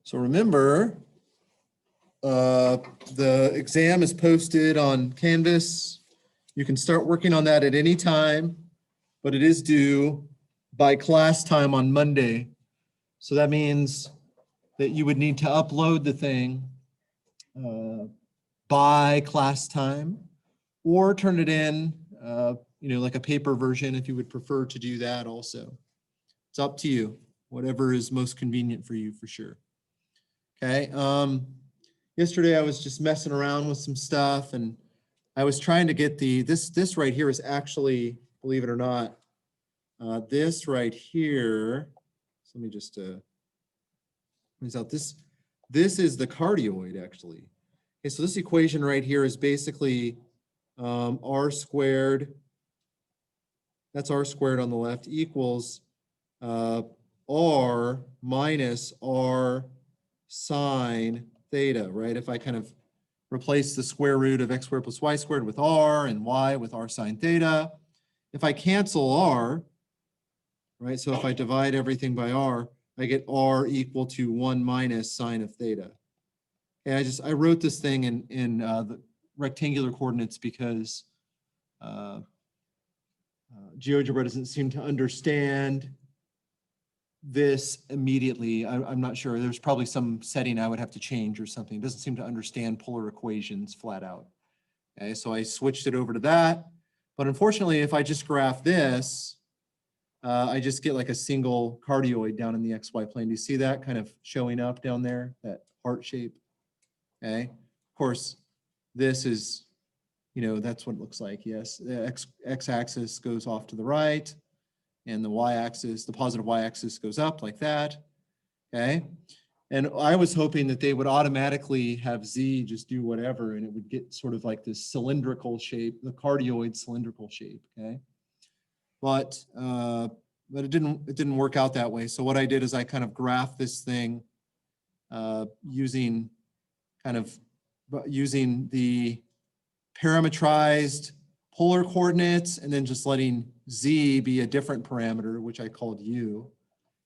So remember, the exam is posted on Canvas. You can start working on that at any time, but it is due by class time on Monday. So that means that you would need to upload the thing by class time, or turn it in, like a paper version if you would prefer to do that also. It's up to you, whatever is most convenient for you, for sure. Okay. Yesterday I was just messing around with some stuff, and I was trying to get this right here is actually, believe it or not, this right here. So let me just out this is the cardioid actually. Okay, so this equation right here is basically r squared. That's r squared on the left equals r minus r sine theta, right? If I kind of replace the square root of x squared plus y squared with r and y with r sine theta. If I cancel r, right? So if I divide everything by r, I get r equal to 1 minus sine of theta. Okay, I wrote this thing in the rectangular coordinates because GeoGebra doesn't seem to understand this immediately. I'm not sure. There's probably some setting I would have to change or something. It doesn't seem to understand polar equations flat out. Okay, so I switched it over to that. But unfortunately, if I just graph this, I just get like a single cardioid down in the XY plane. Do you see that kind of showing up down there, that heart shape? Okay. Of course, this is, that's what it looks like. Yes, the x-axis goes off to the right, and the y-axis, the positive y-axis goes up like that. Okay. And I was hoping that they would automatically have Z just do whatever, and it would get sort of like this cylindrical shape, the cardioid cylindrical shape. Okay. But it didn't work out that way. So what I did is I kind of graphed this thing using the parametrized polar coordinates, and then just letting Z be a different parameter, which I called U.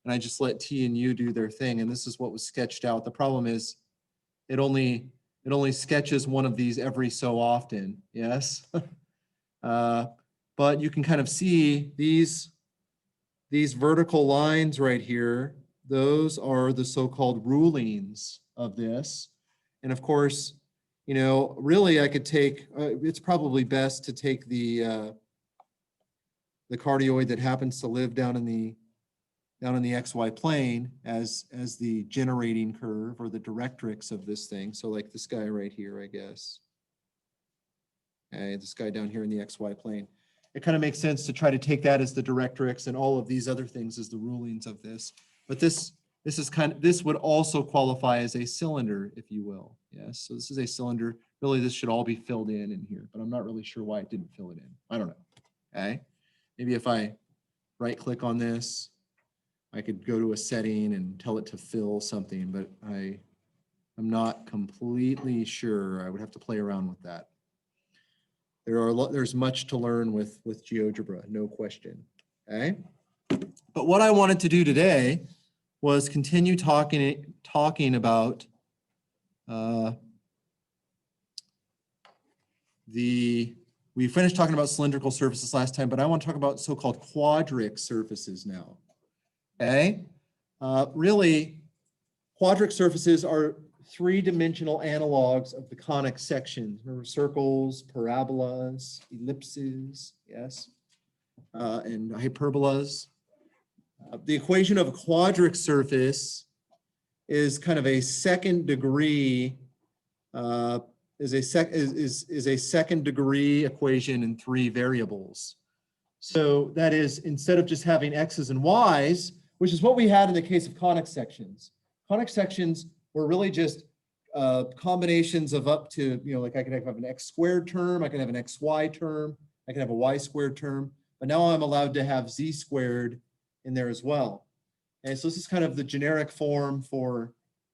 And I just let T and U do their thing. And this is what was sketched out. The problem is it only sketches one of these every so often. Yes. But you can kind of see these vertical lines right here. Those are the so-called rulings of this. And of course, really I could take, it's probably best to take the cardioid that happens to live down in the XY plane as the generating curve or the directrix of this thing. So like this guy right here, I guess. Okay, this guy down here in the XY plane. It kind of makes sense to try to take that as the directrix and all of these other things as the rulings of this. But this would also qualify as a cylinder, if you will. Yes, so this is a cylinder. Really, this should all be filled in here, but I'm not really sure why it didn't fill it in. I don't know. Okay, maybe if I right-click on this, I could go to a setting and tell it to fill something, but I'm not completely sure. I would have to play around with that. There's much to learn with GeoGebra, no question. Okay, but what I wanted to do today was continue talking about we finished talking about cylindrical surfaces last time, but I want to talk about so-called quadric surfaces now. Okay, really, quadric surfaces are three-dimensional analogs of the conic sections. Remember, circles, parabolas, ellipses, yes, and hyperbolas. The equation of a quadric surface is kind of a second degree is a second degree equation in three variables. So that is, instead of just having x's and y's, which is what we had in the case of conic sections. Conic sections were really just combinations of up to, like I could have an x squared term, I can have an xy term, I can have a y squared term, but now I'm allowed to have z squared in there as well. And so this is kind of the generic form for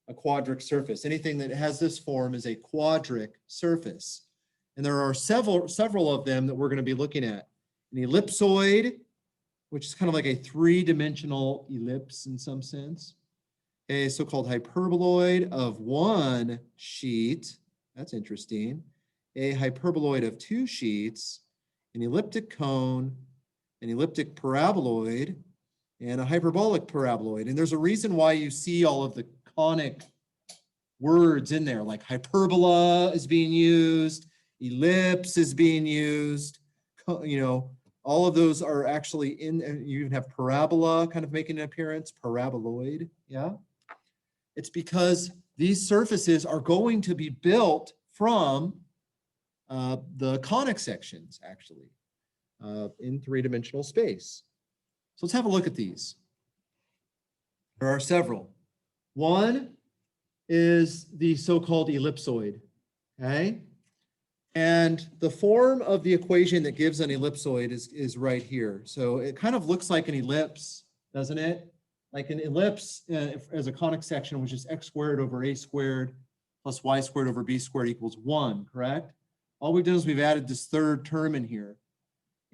a quadric surface. Anything that has this form is a quadric surface. And there are several of them that we're going to be looking at. An ellipsoid, which is kind of like a three-dimensional ellipse in some sense. a so-called hyperboloid of one sheet. That's interesting. A hyperboloid of two sheets, an elliptic cone, an elliptic paraboloid, and a hyperbolic paraboloid. And there's a reason why you see all of the conic words in there, like hyperbola is being used, ellipse is being used, you know, all of those are actually in, you even have parabola kind of making an appearance, paraboloid, yeah? It's because these surfaces are going to be built from the conic sections, actually, in three-dimensional space. So let's have a look at these. There are several. One is the so-called ellipsoid, okay? And the form of the equation that gives an ellipsoid is right here. So it kind of looks like an ellipse, doesn't it? Like an ellipse as a conic section, which is x squared over a squared plus y squared over b squared equals 1, correct? All we've done is we've added this third term in here.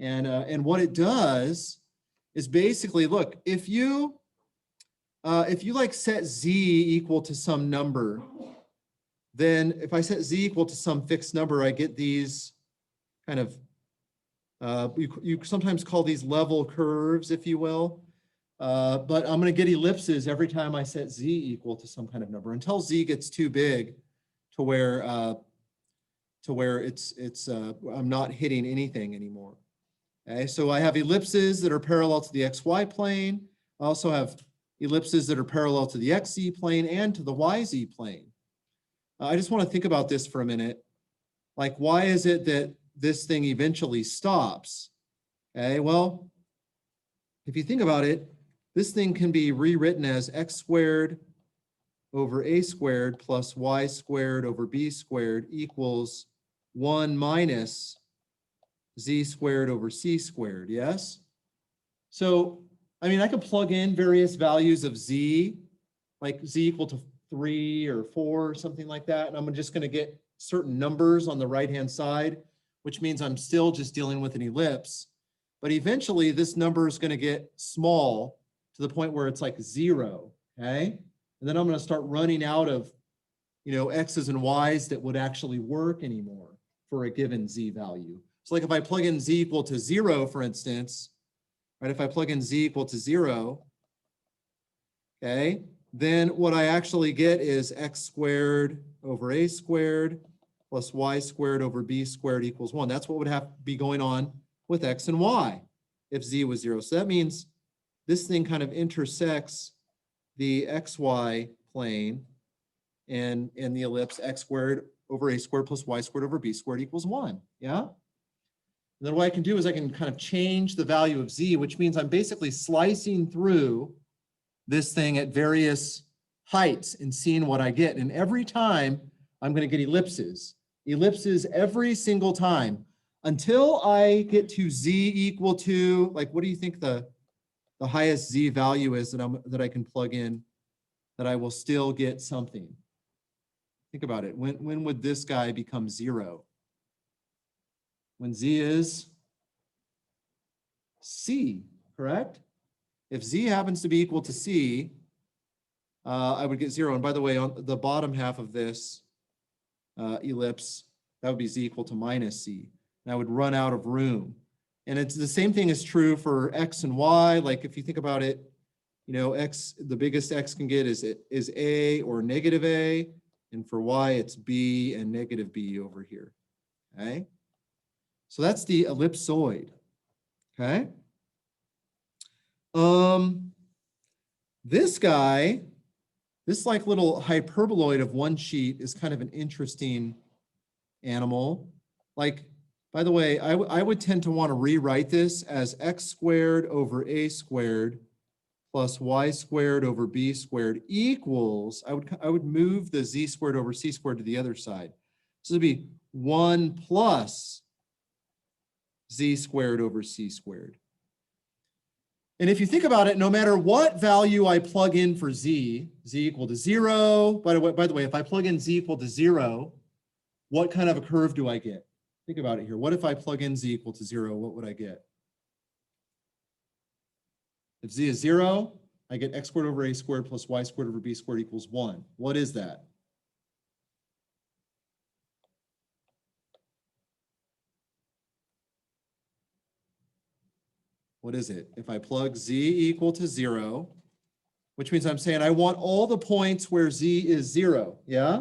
And what it does is basically, look, if you like set z equal to some number, then if I set z equal to some fixed number, I get these kind of, you sometimes call these level curves, if you will. But I'm going to get ellipses every time I set z equal to some kind of number until z gets too big to where I'm not hitting anything anymore. Okay, so I have ellipses that are parallel to the xy plane. I also have ellipses that are parallel to the xz plane and to the yz plane. I just want to think about this for a minute. Like, why is it that this thing eventually stops? Okay, well, if you think about it, this thing can be rewritten as x squared over a squared plus y squared over b squared equals 1 minus z squared over c squared, yes? So, I mean, I could plug in various values of z, like z equal to 3 or 4 or something like that, and I'm just going to get certain numbers on the right-hand side, which means I'm still just dealing with an ellipse. But eventually, this number is going to get small to the point where it's like 0, okay? And then I'm going to start running out of, you know, x's and y's that would actually work anymore for a given z value. So like if I plug in z equal to 0, for instance, right? If I plug in z equal to 0, okay, then what I actually get is x squared over a squared plus y squared over b squared equals 1. That's what would have to be going on with x and y if z was 0. So that means this thing kind of intersects the xy plane and the ellipse x squared over a squared plus y squared over b squared equals 1. Yeah? And then what I can do is I can kind of change the value of z, which means I'm basically slicing through this thing at various heights and seeing what I get. And every time I'm going to get ellipses every single time until I get to z equal to, like, what do you think the highest z value is that I can plug in that I will still get something? Think about it. When would this guy become 0? When z is c, correct? If z happens to be equal to c, I would get 0. And by the way, on the bottom half of this ellipse, that would be z equal to minus c. And I would run out of room. And it's the same thing is true for x and y. Like if you think about it, you know, x, the biggest x can get is a or negative a. And for y, it's b and negative b over here. Okay? So that's the ellipsoid. Okay? This guy, this like little hyperboloid of one sheet is kind of an interesting animal. Like, by the way, I would tend to want to rewrite this as x squared over a squared plus y squared over b squared equals, I would move the z squared over c squared to the other side. So it'd be 1 plus z squared over c squared. And if you think about it, no matter what value I plug in for z equal to 0, by the way, if I plug in z equal to 0, what kind of a curve do I get? Think about it here. What if I plug in z equal to 0? What would I get? If z is 0, I get x squared over a squared plus y squared over b squared equals 1. What is that? What is it? If I plug z equal to 0, which means I'm saying I want all the points where z is 0, yeah?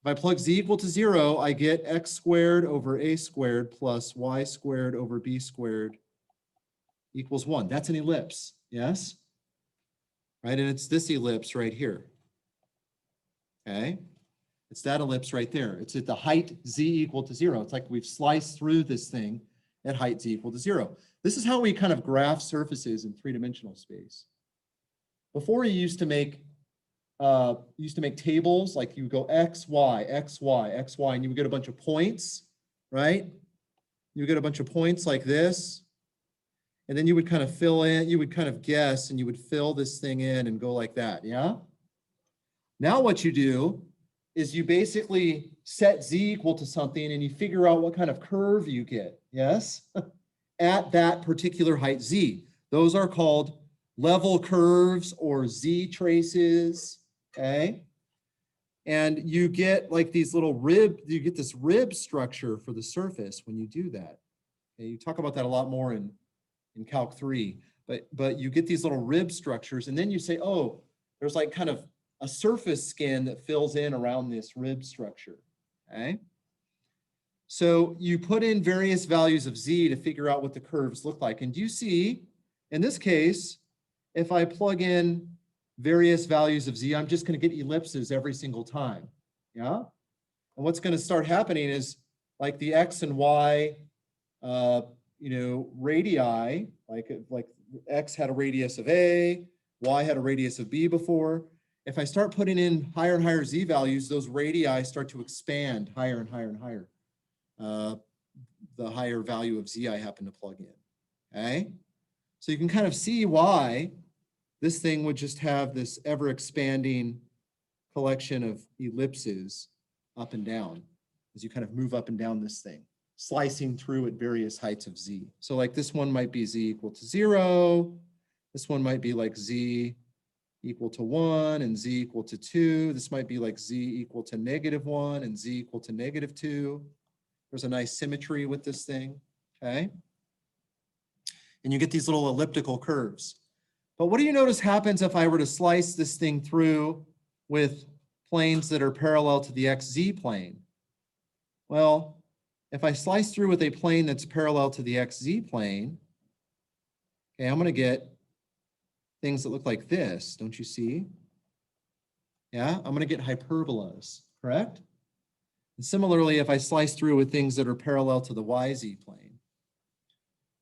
If I plug z equal to 0, I get x squared over a squared plus y squared over b squared equals 1. That's an ellipse, yes? Right, and it's this ellipse right here, okay? It's that ellipse right there. It's at the height z equal to 0. It's like we've sliced through this thing at height z equal to 0. This is how we kind of graph surfaces in three-dimensional space. Before you used to make tables, like you would go x, y, x, y, x, y, and you would get a bunch of points, right? You would get a bunch of points like this, and then you would kind of fill in, you would kind of guess, and you would fill this thing in and go like that, yeah? Now what you do is you basically set z equal to something and you figure out what kind of curve you get, yes? At that particular height z. Those are called level curves or z traces, okay? And you get like these little you get this rib structure for the surface when you do that. Okay? You talk about that a lot more in Calc 3, but you get these little rib structures and then you say, oh, there's like kind of a surface skin that fills in around this rib structure, okay? So you put in various values of z to figure out what the curves look like. And do you see, in this case, if I plug in various values of z, I'm just going to get ellipses every single time, yeah? And what's going to start happening is like the x and y, radii, like x had a radius of a, y had a radius of b before. If I start putting in higher and higher z values, those radii start to expand higher and higher and higher. The higher value of z I happen to plug in, okay? So you can kind of see why this thing would just have this ever expanding collection of ellipses up and down as you kind of move up and down this thing, slicing through at various heights of z. So like this one might be z equal to 0. This one might be like z equal to 1 and z equal to 2. This might be like z equal to -1 and z equal to -2. There's a nice symmetry with this thing, okay? And you get these little elliptical curves. But what do you notice happens if I were to slice this thing through with planes that are parallel to the xz plane? Well, if I slice through with a plane that's parallel to the xz plane, okay, I'm going to get things that look like this, don't you see? Yeah, I'm going to get hyperbolas, correct? And similarly, if I slice through with things that are parallel to the yz plane.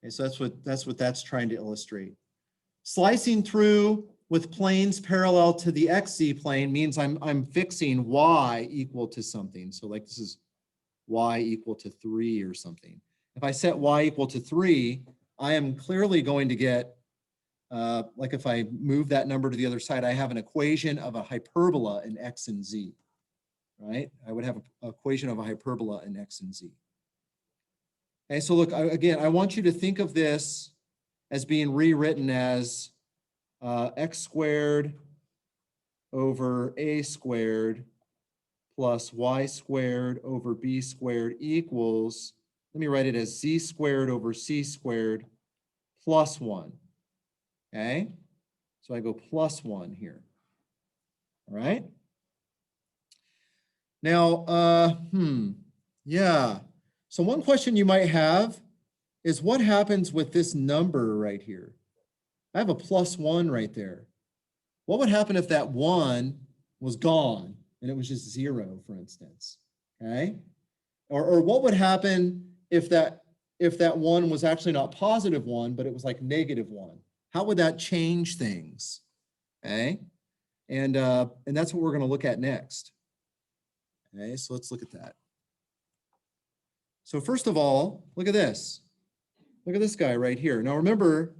Okay, so that's trying to illustrate. Slicing through with planes parallel to the xz plane means I'm fixing y equal to something. So like this is y equal to 3 or something. If I set y equal to 3, I am clearly going to get, like if I move that number to the other side, I have an equation of a hyperbola in x and z, right? I would have an equation of a hyperbola in x and z. Okay, so look, again, I want you to think of this as being rewritten as x squared over a squared plus y squared over b squared equals, let me write it as z squared over c squared plus 1. Okay, so I go plus 1 here. All right. Now, yeah. So one question you might have is what happens with this number right here? I have a plus 1 right there. What would happen if that 1 was gone and it was just 0, for instance? Okay. Or what would happen if that 1 was actually not positive 1, but it was like -1? How would that change things? Okay. And that's what we're going to look at next. Okay, so let's look at that. So first of all, look at this. Look at this guy right here. Now remember,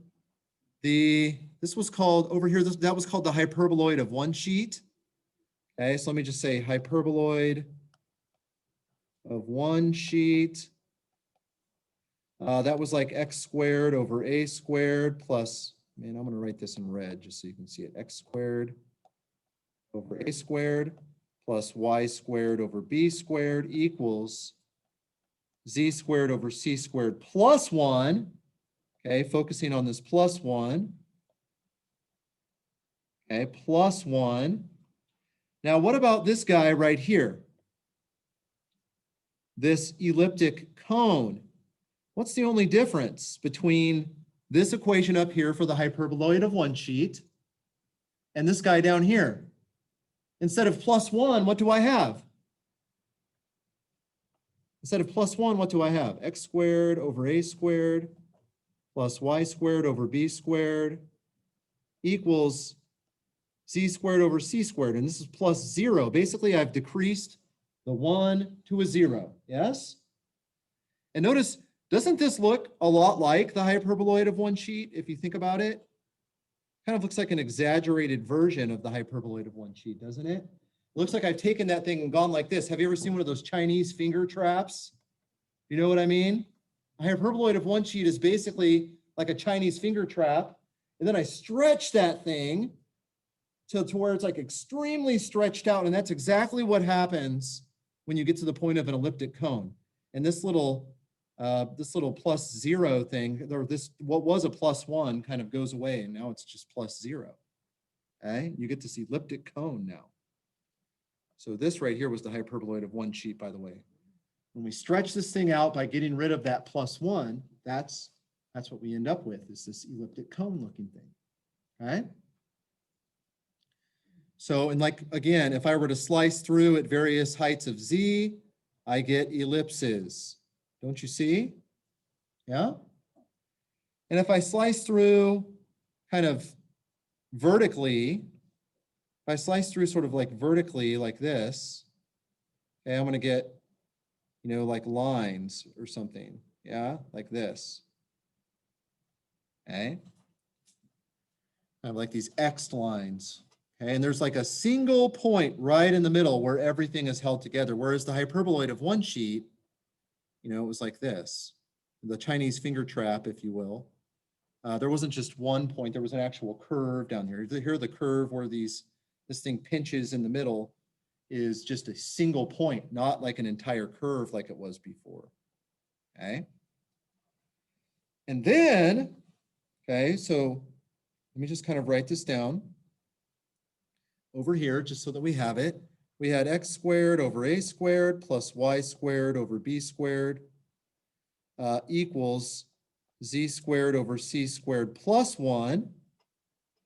this was called over here, that was called the hyperboloid of one sheet. Okay, so let me just say hyperboloid of one sheet. That was like x squared over a squared plus man, I'm going to write this in red just so you can see it. X squared over a squared plus y squared over b squared equals z squared over c squared plus 1. Okay, focusing on this plus 1. Okay, plus 1. Now, what about this guy right here? This elliptic cone. What's the only difference between this equation up here for the hyperboloid of one sheet and this guy down here? Instead of plus 1, what do I have? Instead of plus 1, what do I have? X squared over a squared plus y squared over b squared equals z squared over c squared. And this is plus 0. Basically, I've decreased the 1 to a 0. Yes? And notice, doesn't this look a lot like the hyperboloid of one sheet if you think about it? Kind of looks like an exaggerated version of the hyperboloid of one sheet, doesn't it? It looks like I've taken that thing and gone like this. Have you ever seen one of those Chinese finger traps? You know what I mean? A hyperboloid of one sheet is basically like a Chinese finger trap. And then I stretch that thing to where it's like extremely stretched out. And that's exactly what happens when you get to the point of an elliptic cone. And this little plus 0 thing, or this what was a plus 1 kind of goes away, and now it's just plus 0. Okay, you get this elliptic cone now. So this right here was the hyperboloid of one sheet, by the way. When we stretch this thing out by getting rid of that plus 1, that's what we end up with, is this elliptic cone looking thing. Okay. So, and like, again, if I were to slice through at various heights of z, I get ellipses. Don't you see? Yeah? And if I slice through kind of vertically, if I slice through sort of like vertically like this, okay, I'm going to get, you know, like lines or something. Yeah, like this. Okay. I have like these X lines. Okay, and there's like a single point right in the middle where everything is held together. Whereas the hyperboloid of one sheet, you know, it was like this, the Chinese finger trap, if you will. There wasn't just one point, there was an actual curve down here. Here the curve where this thing pinches in the middle is just a single point, not like an entire curve like it was before. Okay. And then, okay, so let me just kind of write this down over here just so that we have it. We had x squared over a squared plus y squared over b squared equals z squared over c squared plus 1.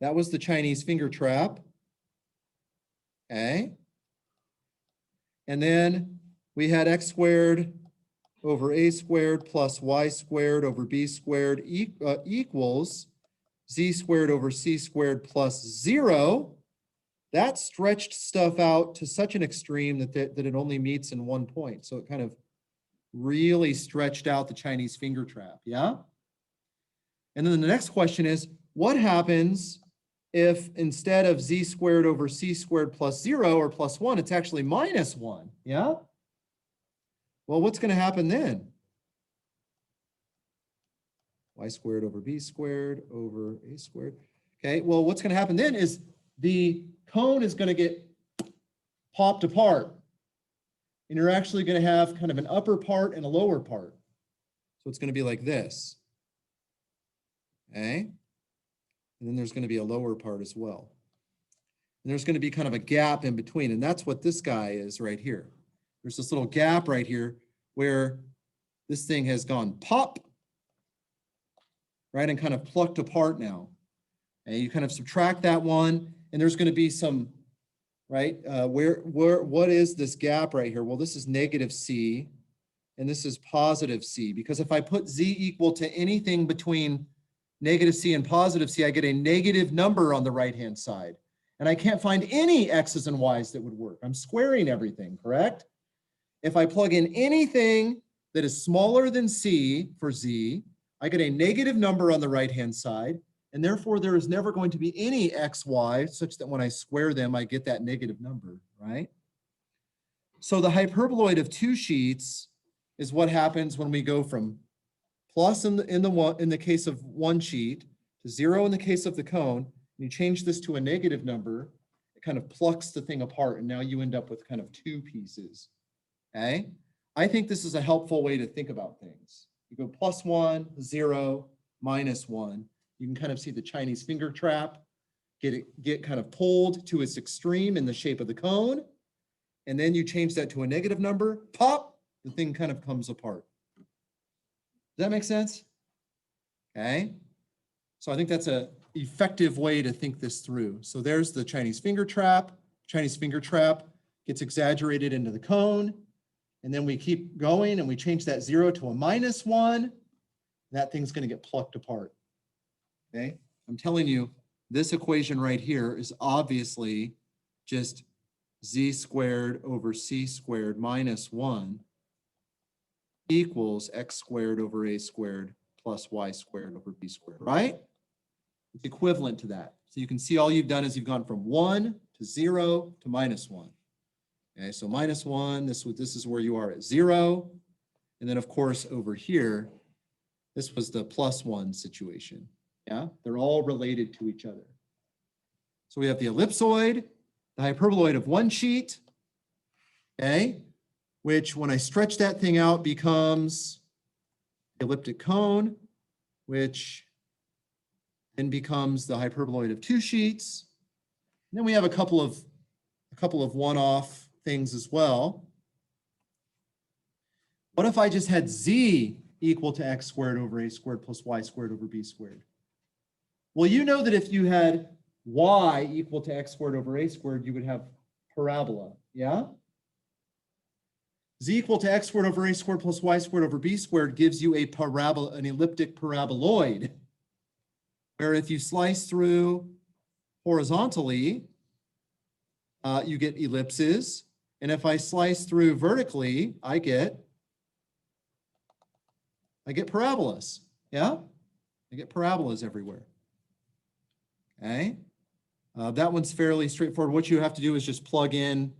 That was the Chinese finger trap. Okay. And then we had x squared over a squared plus y squared over b squared equals z squared over c squared plus 0. That stretched stuff out to such an extreme that it only meets in one point. So it kind of really stretched out the Chinese finger trap, yeah? And then the next question is, what happens if instead of z squared over c squared plus 0 or plus 1, it's actually minus 1, yeah? Well, what's going to happen then? Y squared over b squared over a squared. Okay, well, what's going to happen then is the cone is going to get popped apart. And you're actually going to have kind of an upper part and a lower part. So it's going to be like this. Okay? And then there's going to be a lower part as well. And there's going to be kind of a gap in between. And that's what this guy is right here. There's this little gap right here where this thing has gone pop, right, and kind of plucked apart now. And you kind of subtract that one, and there's going to be some, right, what is this gap right here? Well, this is negative c, and this is positive c, because if I put z equal to anything between negative c and positive c, I get a negative number on the right-hand side. And I can't find any x's and y's that would work. I'm squaring everything, correct? If I plug in anything that is smaller than c for z, I get a negative number on the right-hand side, and therefore there is never going to be any xy such that when I square them, I get that negative number, right? So the hyperboloid of two sheets is what happens when we go from plus in the case of one sheet to 0 in the case of the cone, and you change this to a negative number, it kind of plucks the thing apart, and now you end up with kind of two pieces, okay? I think this is a helpful way to think about things. You go +1, 0, -1. You can kind of see the Chinese finger trap, get kind of pulled to its extreme in the shape of the cone, and then you change that to a negative number, pop, the thing kind of comes apart. Does that make sense? Okay. So I think that's an effective way to think this through. So there's the Chinese finger trap. Chinese finger trap gets exaggerated into the cone. And then we keep going and we change that 0 to a -1. That thing's going to get plucked apart. Okay. I'm telling you, this equation right here is obviously just z squared over c squared minus 1 equals x squared over a squared plus y squared over b squared, right? It's equivalent to that. So you can see all you've done is you've gone from 1 to 0 to -1. Okay, so -1, this is where you are at 0. And then of course over here, this was the +1 situation. Yeah, they're all related to each other. So we have the ellipsoid, the hyperboloid of one sheet, okay, which when I stretch that thing out becomes the elliptic cone, which then becomes the hyperboloid of two sheets. And then we have a couple of one-off things as well. What if I just had z equal to x squared over a squared plus y squared over b squared? Well, you know that if you had y equal to x squared over a squared, you would have parabola, yeah? Z equal to x squared over a squared plus y squared over b squared gives you a parabola, an elliptic paraboloid, where if you slice through horizontally, you get ellipses. And if I slice through vertically, I get parabolas, yeah? I get parabolas everywhere. Okay, that one's fairly straightforward. What you have to do is just plug in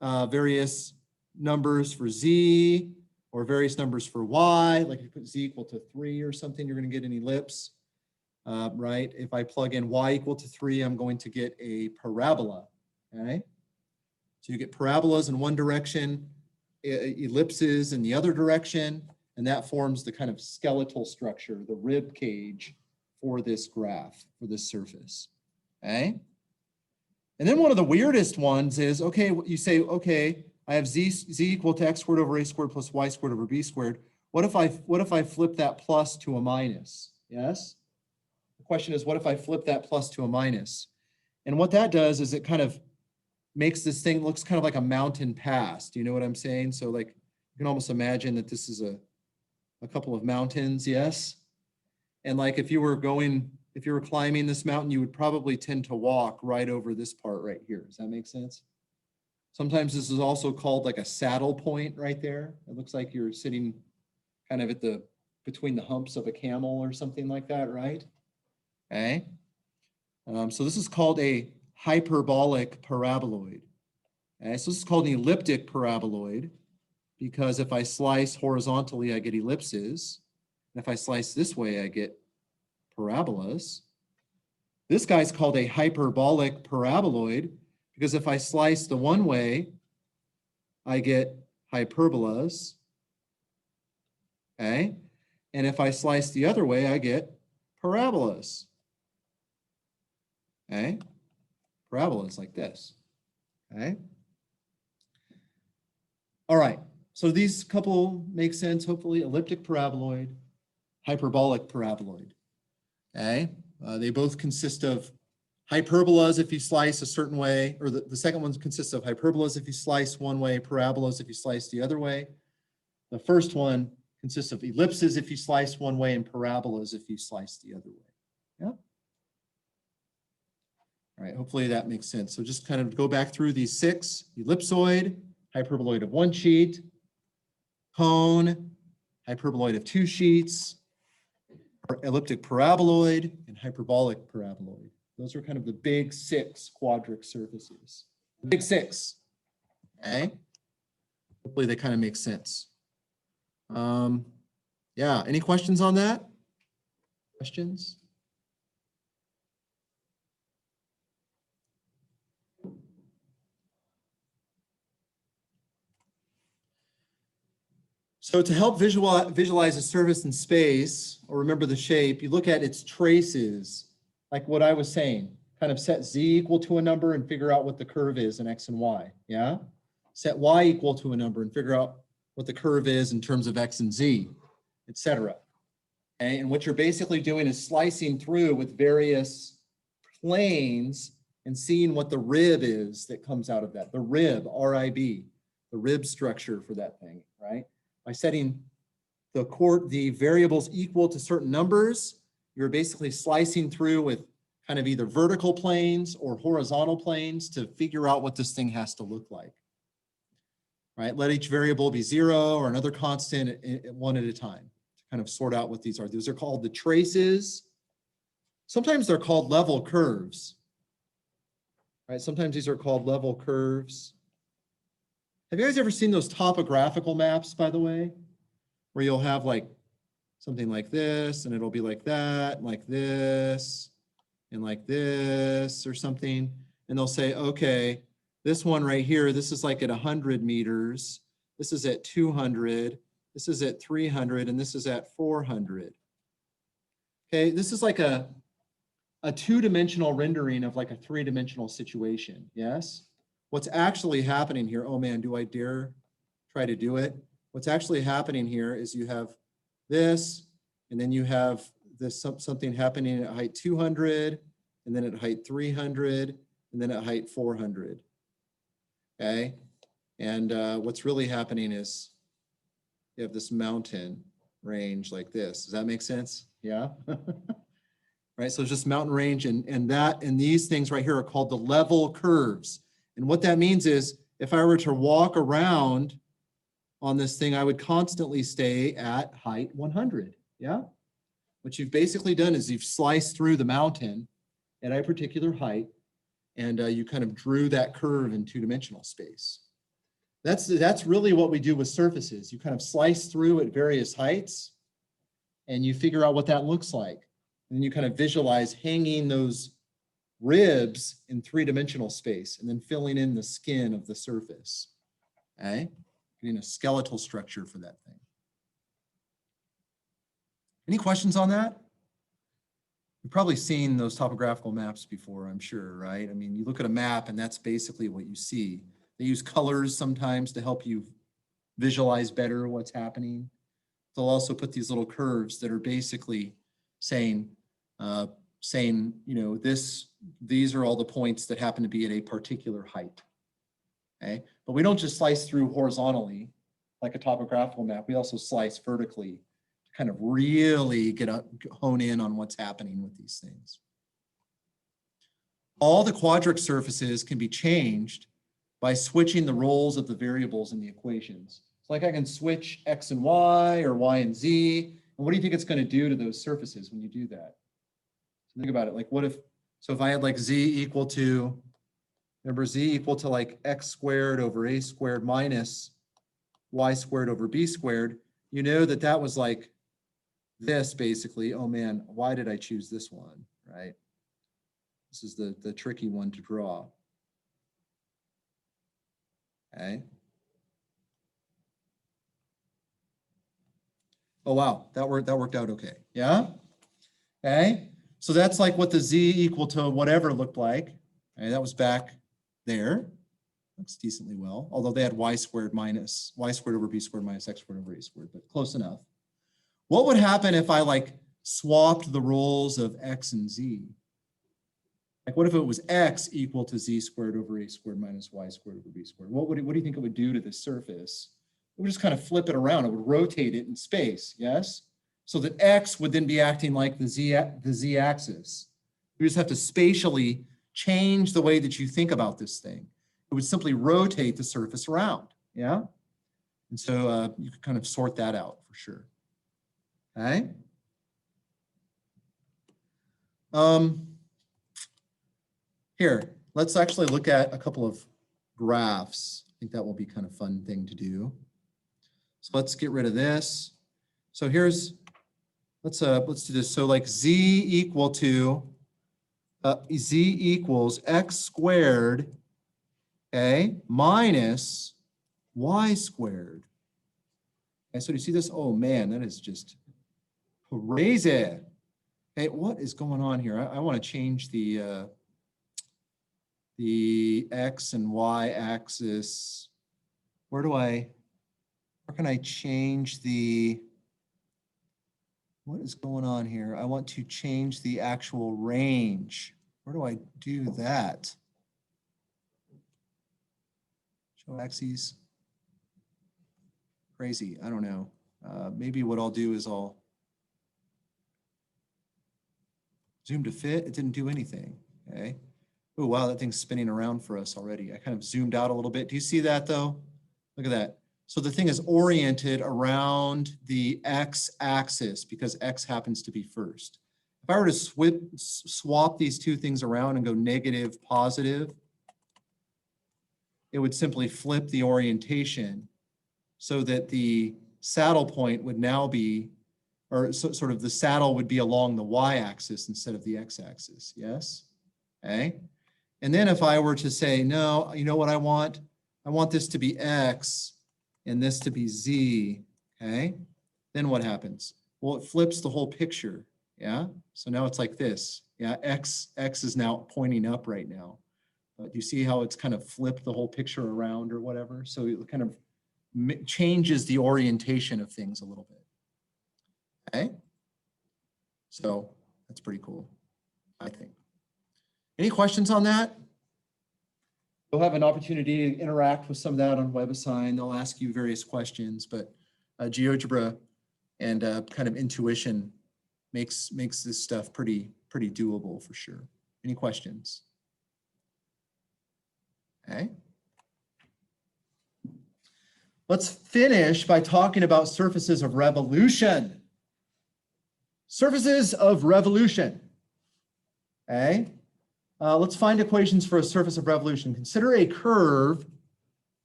various numbers for z or various numbers for y. Like if you put z equal to 3 or something, you're going to get an ellipse, right? If I plug in y equal to 3, I'm going to get a parabola, okay? So you get parabolas in one direction, ellipses in the other direction, and that forms the kind of skeletal structure, the rib cage for this graph, for this surface, okay? And then one of the weirdest ones is, okay, you say, okay, I have z equal to x squared over a squared plus y squared over b squared. What if I flip that plus to a minus? Yes? The question is, what if I flip that plus to a minus? And what that does is it kind of makes this thing looks kind of like a mountain pass. Do you know what I'm saying? So like you can almost imagine that this is a couple of mountains, yes? And like if you were climbing this mountain, you would probably tend to walk right over this part right here. Does that make sense? Sometimes this is also called like a saddle point right there. It looks like you're sitting kind of between the humps of a camel or something like that, right? Okay. So this is called a hyperbolic paraboloid. Okay, so this is called an elliptic paraboloid because if I slice horizontally, I get ellipses. And if I slice this way, I get parabolas. This guy's called a hyperbolic paraboloid because if I slice the one way, I get hyperbolas. Okay. And if I slice the other way, I get parabolas. Okay. Parabolas like this. Okay. All right. So these couple make sense, hopefully. Elliptic paraboloid, hyperbolic paraboloid. Okay. They both consist of hyperbolas if you slice a certain way, or the second one consists of hyperbolas if you slice one way, parabolas if you slice the other way. The first one consists of ellipses if you slice one way and parabolas if you slice the other way. Yeah. All right, hopefully that makes sense. So just kind of go back through these 6: ellipsoid, hyperboloid of one sheet, cone, hyperboloid of two sheets, elliptic paraboloid, and hyperbolic paraboloid. Those are kind of the big 6 quadric surfaces. The big 6, okay? Hopefully they kind of make sense. Yeah, any questions on that? Questions? So to help visualize a surface in space, or remember the shape, you look at its traces, like what I was saying, kind of set z equal to a number and figure out what the curve is in x and y, yeah? Set y equal to a number and figure out what the curve is in terms of x and z, etc. Okay? And what you're basically doing is slicing through with various planes and seeing what the rib is that comes out of that, the rib, R-I-B, the rib structure for that thing, right? By setting the variables equal to certain numbers, you're basically slicing through with kind of either vertical planes or horizontal planes to figure out what this thing has to look like, right? Let each variable be 0 or another constant one at a time to kind of sort out what these are. These are called the traces. Sometimes they're called level curves, right? Sometimes these are called level curves. Have you guys ever seen those topographical maps, by the way, where you'll have like something like this, and it'll be like that, and like this, or something, and they'll say, okay, this one right here, this is like at 100 meters, this is at 200, this is at 300, and this is at 400. Okay, this is like a two-dimensional rendering of like a three-dimensional situation, yes? What's actually happening here, oh man, do I dare try to do it? What's actually happening here is you have this, and then you have this something happening at height 200, and then at height 300, and then at height 400, okay? And what's really happening is you have this mountain range like this. Does that make sense? Yeah? Right, so it's just mountain range, and these things right here are called the level curves. And what that means is if I were to walk around on this thing, I would constantly stay at height 100, yeah? What you've basically done is you've sliced through the mountain at a particular height, and you kind of drew that curve in two-dimensional space. That's really what we do with surfaces. You kind of slice through at various heights, and you figure out what that looks like. And then you kind of visualize hanging those ribs in three-dimensional space and then filling in the skin of the surface, okay? Getting a skeletal structure for that thing. Any questions on that? You've probably seen those topographical maps before, I'm sure, right? I mean, you look at a map and that's basically what you see. They use colors sometimes to help you visualize better what's happening. They'll also put these little curves that are basically saying, you know, these are all the points that happen to be at a particular height, okay? But we don't just slice through horizontally like a topographical map. We also slice vertically to kind of really hone in on what's happening with these things. All the quadric surfaces can be changed by switching the roles of the variables in the equations. So like I can switch x and y or y and z. And what do you think it's going to do to those surfaces when you do that? So think about it. Like what if, so if I had like z equal to, remember z equal to like x squared over a squared minus y squared over b squared, you know that that was like this basically. Oh man, why did I choose this one, right? This is the tricky one to draw. Okay. Oh wow, that worked out okay. Yeah? Okay. So that's like what the z equal to whatever looked like. Okay, that was back there. Looks decently well, although they had y squared over b squared minus x squared over a squared, but close enough. What would happen if I like swapped the roles of x and z? Like what if it was x equal to z squared over a squared minus y squared over b squared? What do you think it would do to this surface? It would just kind of flip it around. It would rotate it in space, yes? So that x would then be acting like the z axis. You just have to spatially change the way that you think about this thing. It would simply rotate the surface around, yeah? And so you could kind of sort that out for sure, okay? Here, let's actually look at a couple of graphs. I think that will be kind of fun thing to do. So let's get rid of this. So here's, let's do this. So like z equals x squared, okay, minus y squared. And so do you see this? Oh man, that is just crazy. Hey, what is going on here? I want to change the X and Y axis. Where can I change what is going on here? I want to change the actual range. Where do I do that? Show axes. Crazy, I don't know. Maybe what I'll do is I'll zoom to fit. It didn't do anything, okay? Oh, wow, that thing's spinning around for us already. I kind of zoomed out a little bit. Do you see that though? Look at that. So the thing is oriented around the X axis because X happens to be first. If I were to swap these two things around and go negative, positive, it would simply flip the orientation so that the saddle point would now be, or sort of the saddle would be along the y-axis instead of the x-axis, yes? Okay. And then if I were to say, no, you know what I want? I want this to be x and this to be z, okay? Then what happens? Well, it flips the whole picture, yeah? So now it's like this, yeah? X is now pointing up right now. You see how it's kind of flipped the whole picture around or whatever? So it kind of changes the orientation of things a little bit. Okay, so that's pretty cool, I think. Any questions on that? You'll have an opportunity to interact with some of that on WebAssign. They'll ask you various questions, but GeoGebra and kind of intuition makes this stuff pretty doable for sure. Any questions? Okay. Let's finish by talking about surfaces of revolution. Surfaces of revolution. Okay. Let's find equations for a surface of revolution. Consider a curve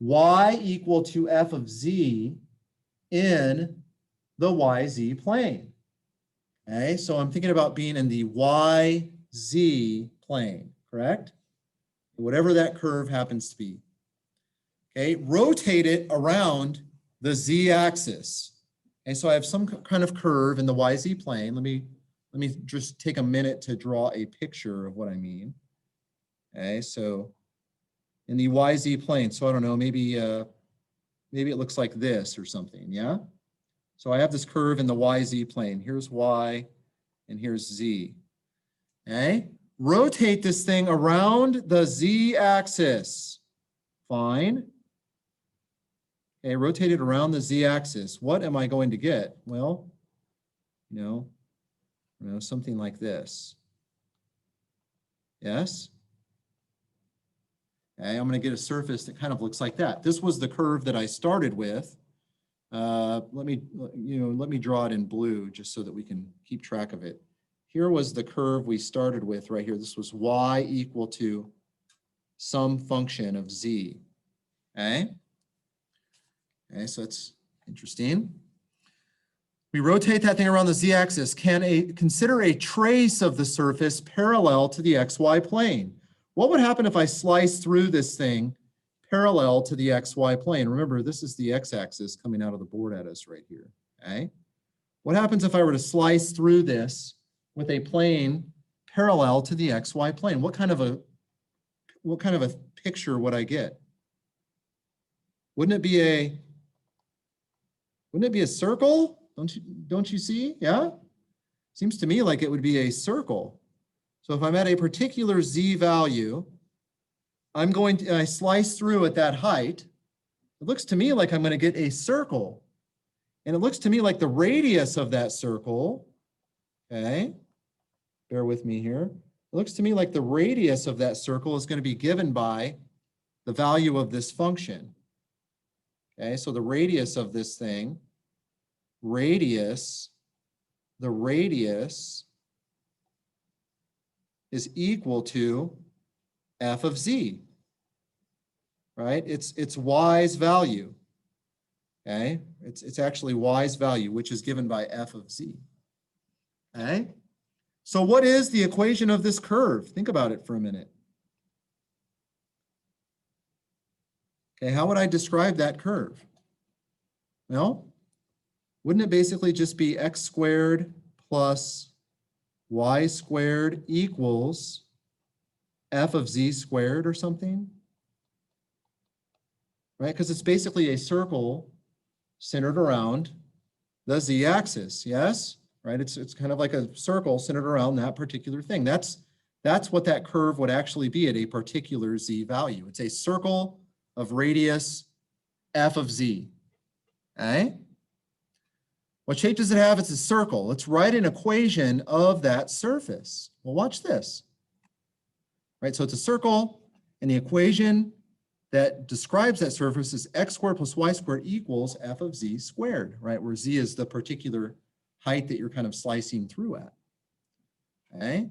y equal to f of z in the yz plane. Okay, so I'm thinking about being in the yz plane, correct? Whatever that curve happens to be. Okay, rotate it around the z-axis. Okay, so I have some kind of curve in the yz plane. Let me just take a minute to draw a picture of what I mean. Okay, so in the yz plane, so I don't know, maybe it looks like this or something, yeah? So I have this curve in the yz plane. Here's y and here's z. Okay, rotate this thing around the z-axis. Fine. Okay, rotate it around the z-axis. What am I going to get? Well, you know, something like this. Yes? Okay, I'm going to get a surface that kind of looks like that. This was the curve that I started with. Let me draw it in blue just so that we can keep track of it. Here was the curve we started with right here. This was y equal to some function of z. Okay? Okay, so that's interesting. We rotate that thing around the z-axis. Consider a trace of the surface parallel to the xy plane. What would happen if I slice through this thing parallel to the xy plane? Remember, this is the x-axis coming out of the board at us right here. Okay? What happens if I were to slice through this with a plane parallel to the xy plane? What kind of a picture would I get? Wouldn't it be a circle? Don't you see? Yeah? Seems to me like it would be a circle. So if I'm at a particular z value, I slice through at that height. It looks to me like I'm going to get a circle. And it looks to me like the radius of that circle, okay, bear with me here. It looks to me like the radius of that circle is going to be given by the value of this function. Okay, so the radius of this thing, the radius is equal to f of z, right? It's y's value, okay? It's actually y's value, which is given by f of z, okay? So what is the equation of this curve? Think about it for a minute. Okay, how would I describe that curve? Well, wouldn't it basically just be x squared plus y squared equals f of z squared or something? Right, because it's basically a circle centered around the z-axis, yes? Right, it's kind of like a circle centered around that particular thing. That's what that curve would actually be at a particular z value. It's a circle of radius f of z, okay? What shape does it have? It's a circle. Let's write an equation of that surface. Well, watch this. Right, so it's a circle, and the equation that describes that surface is x squared plus y squared equals f of z squared, right? Where z is the particular height that you're kind of slicing through at, okay?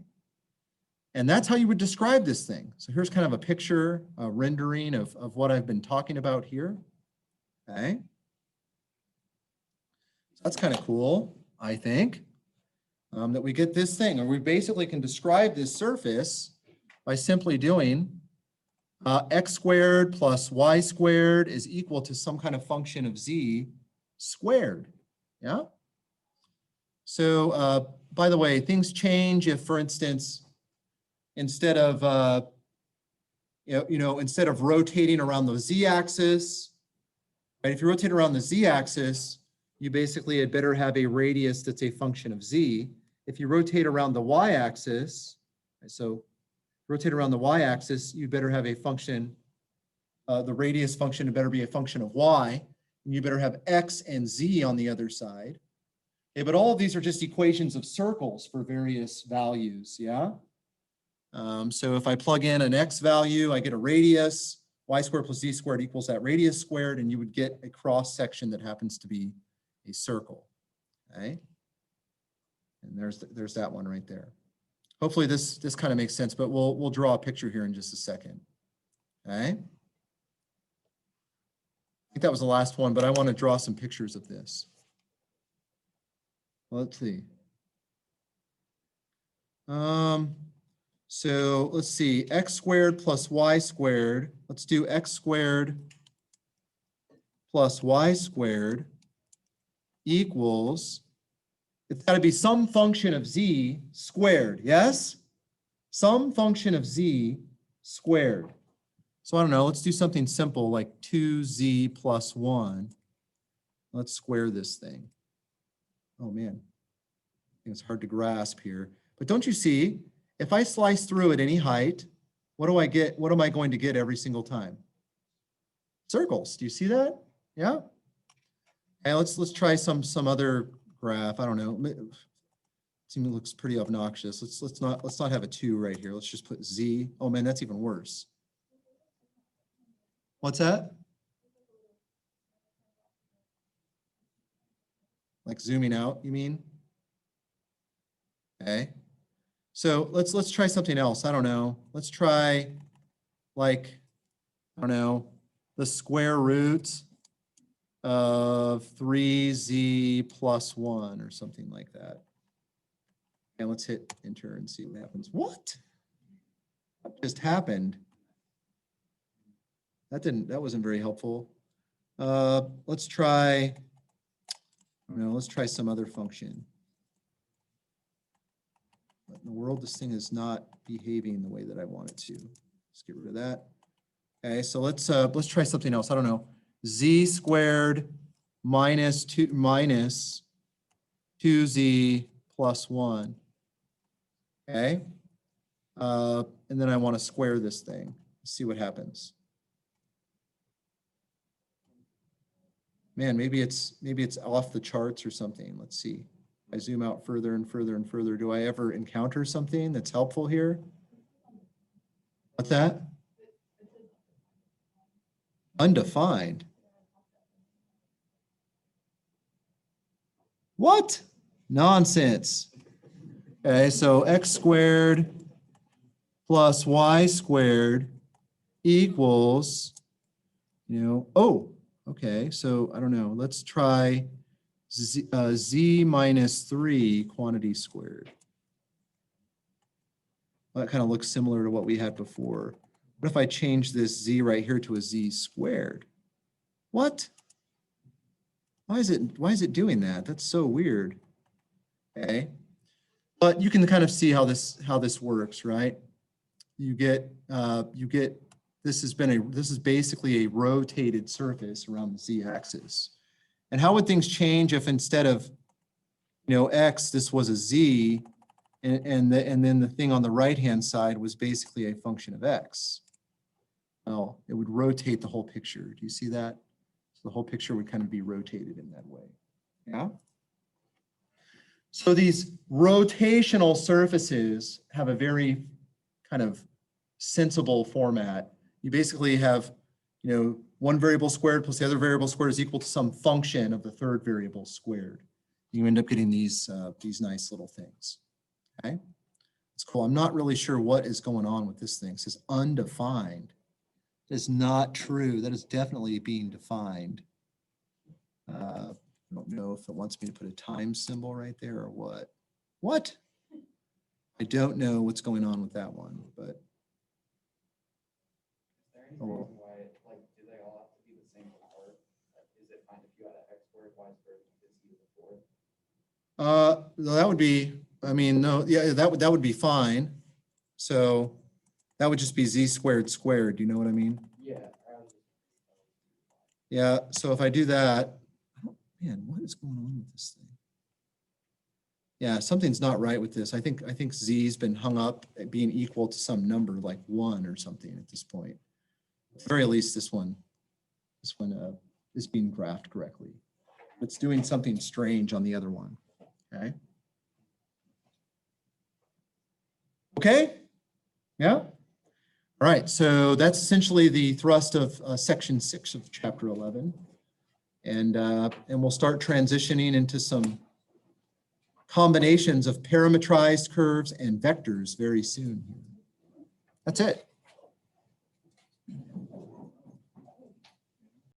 And that's how you would describe this thing. So here's kind of a picture, a rendering of what I've been talking about here, okay? So that's kind of cool, I think, that we get this thing, or we basically can describe this surface by simply doing x squared plus y squared is equal to some kind of function of z squared, yeah? So, by the way, things change if, for instance, instead of, instead of rotating around the z-axis, right? If you rotate around the z-axis, you basically had better have a radius that's a function of z. If you rotate around the y-axis, right, so rotate around the y-axis, you better have a function, the radius function better be a function of y, and you better have x and z on the other side. Okay, but all of these are just equations of circles for various values, yeah? So if I plug in an x value, I get a radius, y squared plus z squared equals that radius squared, and you would get a cross section that happens to be a circle, okay? And there's that one right there. Hopefully this kind of makes sense, but we'll draw a picture here in just a second, okay? I think that was the last one, but I want to draw some pictures of this. Let's see. So let's see, x squared plus y squared. Let's do x squared plus y squared equals, it's got to be some function of z squared, yes? Some function of z squared. So I don't know, let's do something simple like 2z plus 1. Let's square this thing. Oh man, I think it's hard to grasp here. But don't you see, if I slice through at any height, what do I get? What am I going to get every single time? Circles. Do you see that? Yeah. Okay, let's try some other graph. I don't know. It looks pretty obnoxious. Let's not have a 2 right here. Let's just put z. Oh man, that's even worse. What's that? Like zooming out, you mean? Okay. So let's try something else. I don't know. Let's try like, I don't know, the square root of 3z plus 1 or something like that. And let's hit enter and see what happens. What just happened? That wasn't very helpful. Let's try, let's try some other function. What in the world? This thing is not behaving the way that I want it to. Let's get rid of that. Okay, so let's try something else. I don't know. Z squared minus 2z plus 1. Okay. And then I want to square this thing. Let's see what happens. Man, maybe it's off the charts or something. Let's see. I zoom out further and further and further. Do I ever encounter something that's helpful here? What's that? Undefined. What? Nonsense. Okay, so x squared plus y squared equals, oh, okay, so I don't know. Let's try z minus 3 quantity squared. Well, that kind of looks similar to what we had before. What if I change this z right here to a z squared? What? Why is it doing that? That's so weird. Okay. But you can kind of see how this works, right? You get this is basically a rotated surface around the z-axis. And how would things change if instead of x, this was a z, and then the thing on the right-hand side was basically a function of x? Well, it would rotate the whole picture. Do you see that? So the whole picture would kind of be rotated in that way. Yeah. So these rotational surfaces have a very kind of sensible format. You basically have, one variable squared plus the other variable squared is equal to some function of the third variable squared. You end up getting these nice little things. Okay, it's cool. I'm not really sure what is going on with this thing. It says undefined. That is not true. That is definitely being defined. I don't know if it wants me to put a time symbol right there or what. What? I don't know what's going on with that one, but. Is there any reason why, do they all have to be the same power? Is it fine if you had an x squared, y squared, and z to the fourth? That would be, no, yeah, that would be fine. So that would just be z squared squared. Do you know what I mean? Yeah. Yeah. So if I do that, man, what is going on with this thing? Yeah, something's not right with this. I think z's been hung up at being equal to some number like 1 or something at this point. At the very least, this one is being graphed correctly. It's doing something strange on the other one. Okay. Okay. Yeah. All right. So that's essentially the thrust of section 6 of chapter 11. And we'll start transitioning into some combinations of parametrized curves and vectors very soon. That's it.